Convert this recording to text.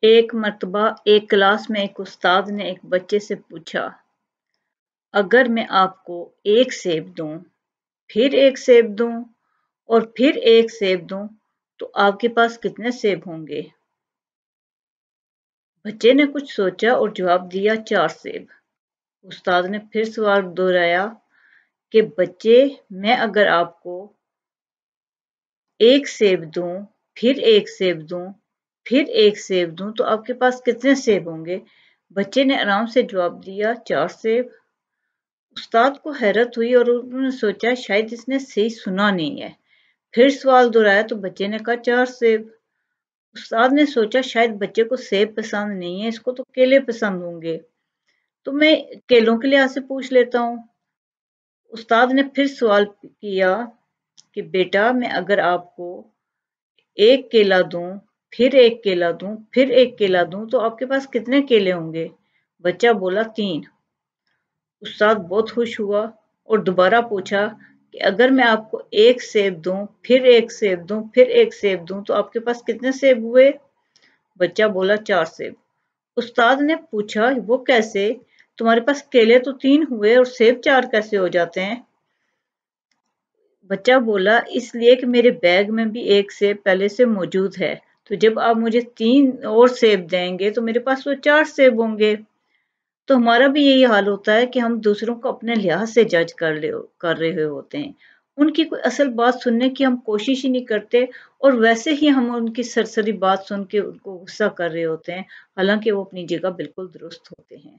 ایک مرتبہ ایک کلاس میں ایک استاد نے ایک بچے سے پوچھا، اگر میں آپ کو ایک سیب دوں، پھر ایک سیب دوں اور پھر ایک سیب دوں تو آپ کے پاس کتنے سیب ہوں گے؟ بچے نے کچھ سوچا اور جواب دیا 4 سیب۔ استاد نے پھر سوال دہرایا کہ بچے، میں اگر آپ کو ایک سیب دوں، پھر ایک سیب دوں، پھر ایک سیب دوں تو آپ کے پاس کتنے سیب ہوں گے؟ بچے نے آرام سے جواب دیا 4 سیب۔ استاد کو حیرت ہوئی اور انہوں نے سوچا شاید اس نے صحیح سنا نہیں ہے۔ پھر سوال دہرایا تو بچے نے کہا 4 سیب۔ استاد نے سوچا شاید بچے کو سیب پسند نہیں ہے، اس کو تو کیلے پسند ہوں گے، تو میں کیلوں کے لحاظ سے پوچھ لیتا ہوں۔ استاد نے پھر سوال کیا کہ بیٹا، میں اگر آپ کو ایک کیلا دوں، پھر ایک کیلا دوں، پھر ایک کیلا دوں تو آپ کے پاس کتنے کیلے ہوں گے؟ بچہ بولا 3۔ استاد بہت خوش ہوا اور دوبارہ پوچھا کہ اگر میں آپ کو ایک سیب دوں، پھر ایک سیب دوں، پھر ایک سیب دوں تو آپ کے پاس کتنے سیب ہوئے؟ بچہ بولا 4 سیب۔ استاد نے پوچھا وہ کیسے؟ تمہارے پاس کیلے تو 3 ہوئے اور سیب 4 کیسے ہو جاتے ہیں؟ بچہ بولا اس لیے کہ میرے بیگ میں بھی ایک سیب پہلے سے موجود ہے، تو جب آپ مجھے 3 اور سیب دیں گے تو میرے پاس وہ 4 سیب ہوں گے۔ تو ہمارا بھی یہی حال ہوتا ہے کہ ہم دوسروں کو اپنے لحاظ سے جج کر رہے ہوتے ہیں، ان کی کوئی اصل بات سننے کی ہم کوشش ہی نہیں کرتے اور ویسے ہی ہم ان کی سرسری بات سن کے ان کو غصہ کر رہے ہوتے ہیں، حالانکہ وہ اپنی جگہ بالکل درست ہوتے ہیں۔